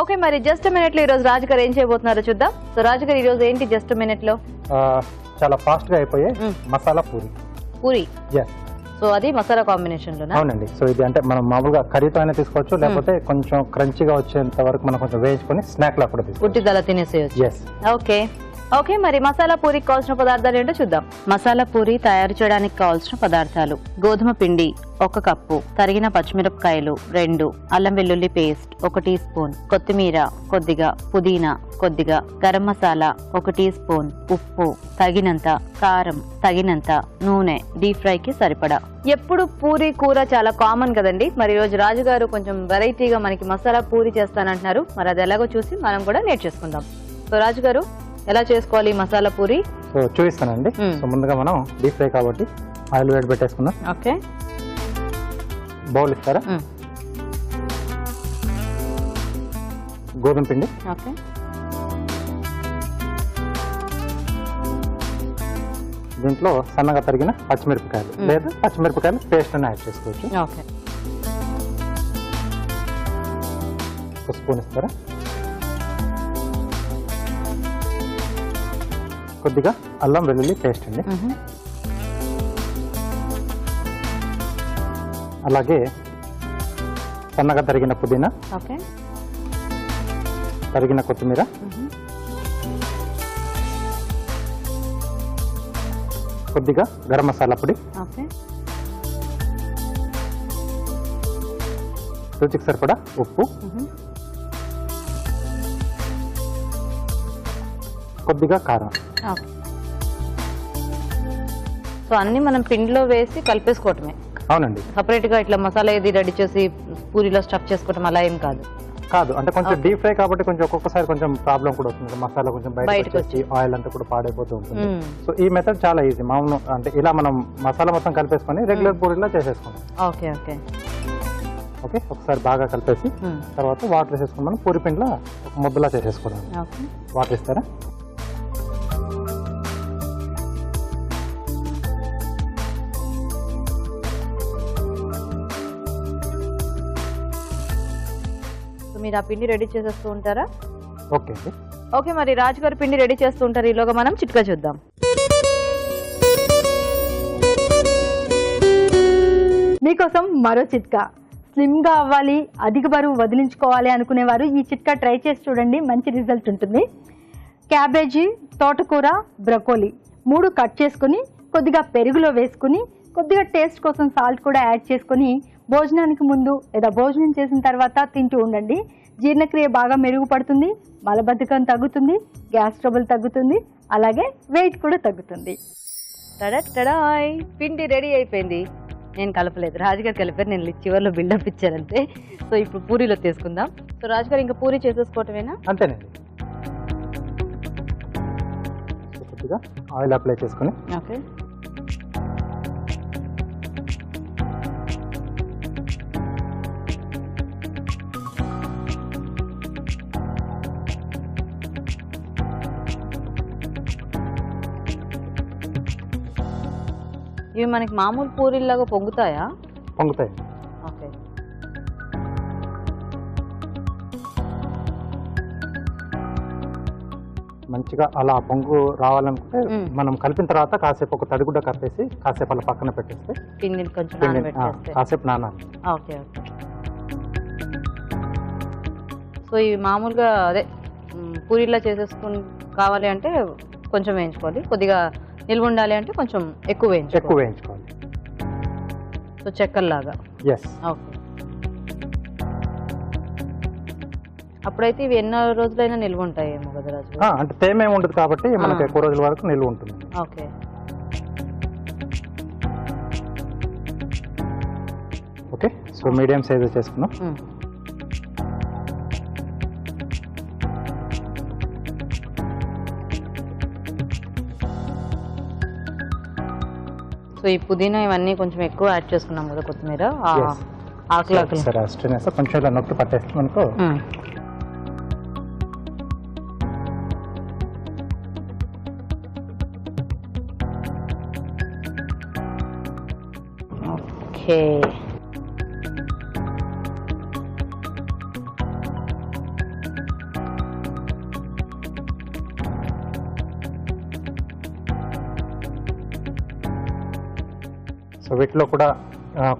Okay, మరి just minute లో ఈ రోజు రాజు గారు ఏం చేయబోతున్నారో చూద్దాం. సో రాజు గారు ఈ రోజు ఏంటి జస్ట్ మినిట్ లో? చాలా ఫాస్ట్ గా అయిపోయే మసాలా పూరి. పూరి, yes. సో అది మసాలా కాంబినేషన్ లోనా? అవునండి. సో ఇది అంటే మనం మామూలుగా కర్రీతో అయినా తీసుకోవచ్చు, లేకపోతే కొంచెం క్రంచీగా వచ్చేంత వరకు మనం కొంచెం వేయించుకొని స్నాక్ లా కూడా తీసుకోవచ్చు. ఉట్టిదలా తినేసేయచ్చు. ఎస్. ఓకే ఓకే, మరి మసాలా పూరికి కావాల్సిన పదార్థాలు ఏంటో చూద్దాం. మసాలా పూరి తయారు చేయడానికి కావాల్సిన పదార్థాలు: గోధుమ పిండి 1 కప్పు, తరిగిన పచ్చిమిరపకాయలు 2, అల్లం వెల్లుల్లి పేస్ట్ 1 టీ స్పూన్, కొత్తిమీర కొద్దిగా, పుదీనా కొద్దిగా, గరం మసాలా 1 టీ స్పూన్, ఉప్పు తగినంత, కారం తగినంత, నూనె డీప్ ఫ్రై కి సరిపడా. ఎప్పుడు పూరి కూర చాలా కామన్ కదండి, మరి ఈ రోజు రాజు గారు కొంచెం వెరైటీగా మనకి మసాలా పూరి చేస్తానంటున్నారు. మరి అది ఎలాగో చూసి మనం కూడా నేర్చేసుకుందాం. సో రాజు గారు ఎలా చేసుకోవాలి మసాలా పూరి? సో చూపిస్తానండి. సో ముందుగా మనం డీప్ ఫ్రై కాబట్టి ఆయిల్ వేడి పెట్టేసుకుందాం. ఓకే, బౌల్ ఇస్తారా? గోధుమ పిండి, ఓకే, దీంట్లో సన్నగా తరిగిన పచ్చిమిరపకాయలు లేదా పచ్చిమిరపకాయలు పేస్ట్ అని యాడ్ చేసుకోవచ్చు. ఓకే, 1 స్పూన్ ఇస్తారా? కొద్దిగా అల్లం వెల్లుల్లి పేస్ట్ అండి, అలాగే సన్నగా తరిగిన పుదీనా, ఓకే, తరిగిన కొత్తిమీర, కొద్దిగా గరం మసాలా పొడి, ఓకే, రుచికి సరిపడా ఉప్పు, కొద్దిగా కారం. సో అన్ని మనం పిండిలో వేసి కలిపేసుకోవటమే. అవునండి. సపరేట్ గా ఇట్లా మసాలా ఏది రెడీ చేసి పూరిలో స్టఫ్ చేసుకోవటం అలా ఏం కాదు. అంటే కొంచెం డీప్ ఫ్రై కాబట్టి కొంచెం ఒక్కొక్కసారి కొంచెం ప్రాబ్లం కూడా వస్తుంది. మసాలా కొంచెం బయటకు వచ్చి ఆయిల్ అంతా కూడా పాడైపోతూ ఉంటుంది. సో ఈ మెథడ్ చాలా ఈజీ. మామూలు అంటే ఇలా మనం మసాలా మొత్తం కలిపేసుకొని రెగ్యులర్ పూరిలో చేసేసుకుంటాం. ఓకే ఓకే ఓకే, ఒకసారి బాగా కలిపేసి తర్వాత వాటర్ వేసేసుకుని మనం పూరి పిండిలో ఒక ముద్దలా చేసేసుకోవడం. వాటర్ ఇస్తారా? మీరు ఆ పిండి రెడీ చేసేస్తూ ఉంటారా? ఓకే అండి. ఓకే, మరి రాజు గారు పిండి రెడీ చేస్తూ ఉంటారు. ఈలోగా మనం చిట్కా చూద్దాం. మీకోసం మరో చిట్కా. స్లిమ్ గా అవ్వాలి, అధిక బరువు వదిలించుకోవాలి అనుకునేవారు ఈ చిట్కా ట్రై చేసి చూడండి, మంచి రిజల్ట్ ఉంటుంది. క్యాబేజీ, తోటకూర, బ్రకోలీ 3 కట్ చేసుకుని కొద్దిగా పెరుగులో వేసుకుని కొద్దిగా టేస్ట్ కోసం సాల్ట్ కూడా యాడ్ చేసుకుని భోజనానికి ముందు లేదా భోజనం చేసిన తర్వాత తింటూ ఉండండి. జీర్ణక్రియ బాగా మెరుగుపడుతుంది, మలబద్ధకం తగ్గుతుంది, గ్యాస్ ట్రబుల్ తగ్గుతుంది, అలాగే వెయిట్ కూడా తగ్గుతుంది. టడాయ్, పిండి రెడీ అయిపోయింది. నేను కలపలేదు, రాజుగారు కలిపారు. నేను చివరిలో బిల్డప్ ఇచ్చానంతే. సో ఇప్పుడు పూరీలో తీసుకుందాం. సో రాజుగారు ఇంకా పూరీ చేసేసుకోవటమేనా? అంతేనండి. కొద్దిగా ఆయిల్ అప్లై చేసుకుని ఓకే, ఇవి మనకి మామూలు పూరీలాగా పొంగుతాయా? పొంగుతాయి. ఓకే, మంచిగా అలా పొంగు రావాలనుకుంటే మనం కలిపిన తర్వాత కాసేపు ఒక తడిగుడ్డ కప్పేసి కాసేపు అలా పక్కన పెట్టేస్తే పిండిని కొంచెం నానబెట్టేస్తే కాసేపు నానాలి. Okay okay. సో ఇవి మామూలుగా అదే పూరీలా చేసేసుకుని కావాలి అంటే కొంచెం వేయించుకోవాలి, కొద్దిగా నిల్వ ఉండాలి అంటే కొంచెం ఎక్కువ వేయించుకోవాలి. సో చెక్కల్లాగా. ఎస్. ఓకే, అప్పుడైతే ఇవి ఎన్నో రోజులైనా నిల్వ ఉంటాయేమో కదా రాజు? అంటే తేమ ఏమి ఉండదు కాబట్టి మనకి ఎక్కువ రోజుల వరకు నిల్వ ఉంటుంది. Okay, okay. So medium size చేసుకున్నాం. సో ఈ పుదీనా ఇవన్నీ కొంచెం ఎక్కువ యాడ్ చేసుకున్నాం కదా, కొత్తిమీర ఆకులాకి. సరే, కొంచెం ఇలా నొక్కి పట్టేస్తే మనకు ఓకే. సో వీటిలో కూడా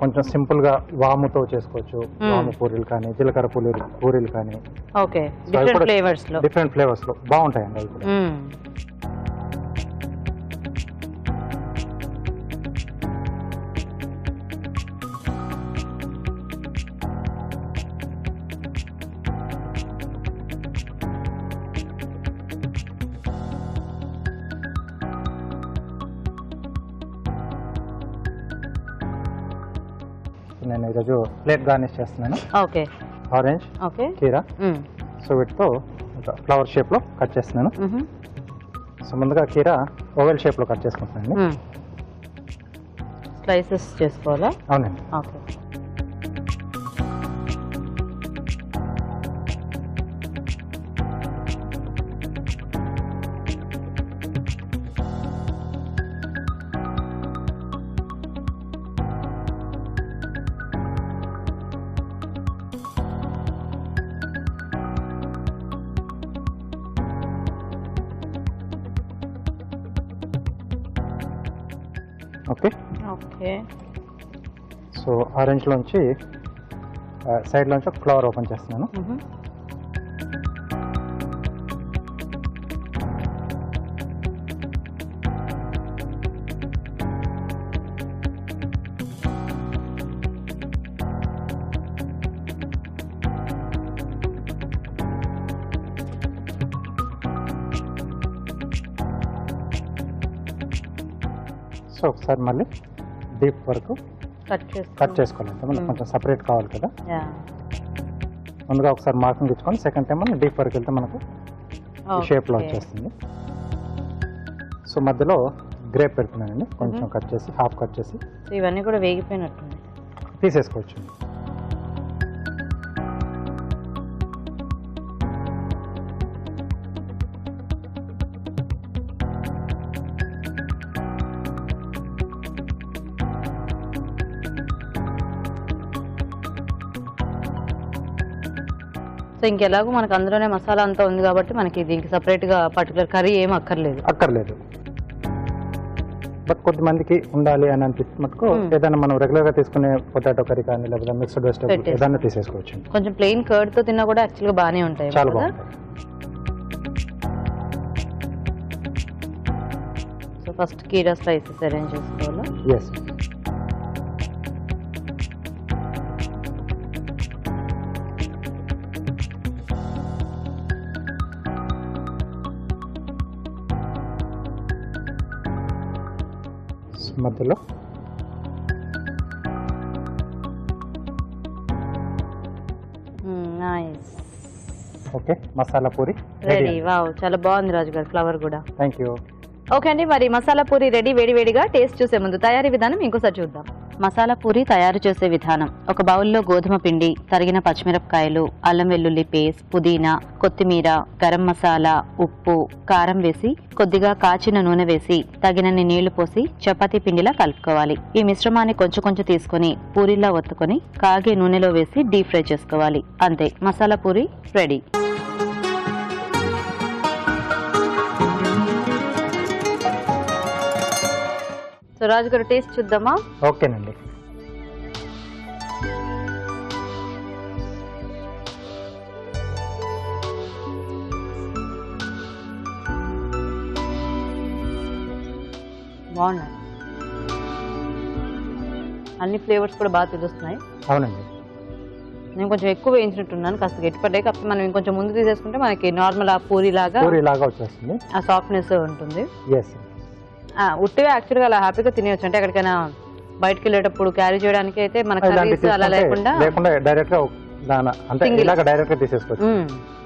కొంచెం సింపుల్ గా వాముతో చేసుకోవచ్చు. వాము పూరీలు కానీ జీలకర్ర పూరీలు కానీ ఓకే డిఫరెంట్ ఫ్లేవర్స్ లో బాగుంటాయండి అవి కూడా. నేను ఈరోజు ప్లేట్ గార్నిష్ చేస్తున్నాను. ఓకే ఆరెంజ్ కీరా. సో వీటితో ఫ్లవర్ షేప్ లో కట్ చేస్తున్నాను. సో ముందుగా కీరా ఓవెల్ షేప్ లో కట్ చేసుకుంటున్నాను. స్లైసెస్ చేసుకోవాలా? అవునండి. Okay. Okay okay. So orange లోంచి సైడ్ లోంచి ఒక ఫ్లవర్ ఓపెన్ చేస్తున్నాను. సో ఒకసారి మళ్ళీ డీప్ వరకు కట్ చేసుకోవాలి. మనకు కొంచెం సపరేట్ కావాలి కదా. ముందుగా ఒకసారి మార్కింగ్ ఇచ్చుకొని సెకండ్ టైం మనం డీప్ వరకు వెళ్తే మనకు షేప్లో వచ్చేస్తుంది. సో మధ్యలో గ్రేప్ పెడుతున్నానండి, కొంచెం కట్ చేసి హాఫ్ కట్ చేసి. ఇవన్నీ కూడా వేగిపోయినట్టుంది, తీసేసుకోవచ్చు. సో ఇంకెలాగో మనకు అందులోనే మసాలా అంతా ఉంది కాబట్టి మనకి దీనికి సపరేట్గా పర్టికులర్ కర్రీ ఏం అక్కర్లేదు. బట్ కొద్దిమందికి ఉండాలి అని అనిపిస్తే మటుకు ఏదైనా మనం రెగ్యులర్ గా తీసుకునే పొటాటో కర్రీ కానీ లేదా మిక్స్డ్ వెజిటబుల్ ఏదైనా తీసేసుకోవచ్చు. కొంచెం ప్లెయిన్ కర్డ్ తో తిన్నా కూడా యాక్చువల్గా బాగానే ఉంటాయి. చాలా బాగుంటాయి. సో ఫస్ట్ కీరా స్లైసెస్ అరేంజ్ చేసుకోవాలా? ఎస్. మధ్యలో okay masala puri ready. Wow, చాలా బాగుంది రాజు గారు, ఫ్లవర్ కూడా. Thank you. ఓకే అండి, మరి మసాలా పూరి రెడీ. వేడివేడిగా టేస్ట్ చూసే ముందు తయారీ విధానం ఇంకోసారి చూద్దాం. మసాలా పూరి తయారు చేసే విధానం: ఒక బౌల్లో గోధుమ పిండి, తరిగిన పచ్చిమిరపకాయలు, అల్లం వెల్లుల్లి పేస్ట్, పుదీనా, కొత్తిమీర, గరం మసాలా, ఉప్పు, కారం వేసి కొద్దిగా కాచిన నూనె వేసి తగినన్ని నీళ్లు పోసి చపాతీ పిండిలా కలుపుకోవాలి. ఈ మిశ్రమాన్ని కొంచెం కొంచెం తీసుకుని పూరిలా ఒత్తుకొని కాగే నూనెలో వేసి డీప్ ఫ్రై చేసుకోవాలి. అంతే, మసాలా పూరి రెడీ. సో రాజు గారు టేస్ట్ చూద్దామా? ఓకేనండి. బాగున్నాయి, అన్ని ఫ్లేవర్స్ కూడా బాగా తెలుస్తున్నాయి. అవునండి. నేను కొంచెం ఎక్కువ వేయించినట్టున్నాను, కాస్త గట్టిపడ్డాయి. కాకపోతే మనం ఇంకొంచెం ముందు తీసేసుకుంటే మనకి నార్మల్ ఆ పూరి లాగా వచ్చేస్తుంది, ఆ సాఫ్ట్నెస్ ఉంటుంది. ఎస్. ఉట్టిగా యాక్చువల్గా అలా హ్యాపీగా తినేయచ్చు. అంటే ఎక్కడికైనా బయటకు వెళ్ళేటప్పుడు క్యారీ చేయడానికి అయితే మన కర్రీస్ అలా లేకుండా డైరెక్ట్ గా అంటే ఇలాగా డైరెక్ట్ గా తీసేసుకోవచ్చు.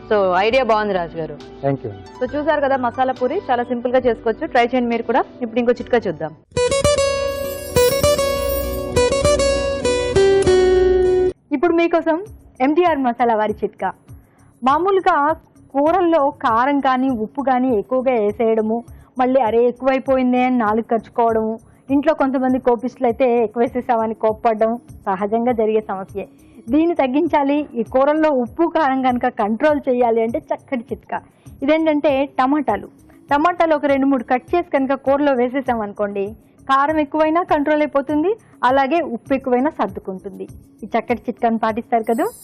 సో ఐడియా బాగుంది రాజు గారు. Thank you. సో చూసారు కదా, మసాలా పూరి చాలా సింపుల్ గా చేసుకోవచ్చు. ట్రై చేయండి మీరు కూడా. ఇప్పుడు ఇంకో చిట్కా చూద్దాం. ఇప్పుడు మీకోసం ఎంటీఆర్ మసాలా వారి చిట్కా. మామూలుగా కూరల్లో కారం కానీ ఉప్పు కానీ ఎక్కువగా వేసేయడము, మళ్ళీ అరే ఎక్కువైపోయిందే అని నాలుగు ఖర్చుకోవడము, ఇంట్లో కొంతమంది కోపిస్టులు అయితే ఎక్కువ వేసేసామని కోప్పడడం సహజంగా జరిగే సమస్యే. దీన్ని తగ్గించాలి, ఈ కూరల్లో ఉప్పు కారం కనుక కంట్రోల్ చేయాలి అంటే చక్కటి చిట్కా. ఇదేంటంటే టమాటాలు ఒక 2-3 కట్ చేసి కనుక కూరలో వేసేసామనుకోండి, కారం ఎక్కువైనా కంట్రోల్ అయిపోతుంది, అలాగే ఉప్పు ఎక్కువైనా సర్దుకుంటుంది. ఈ చక్కటి చిట్కాను పాటిస్తారు కదా.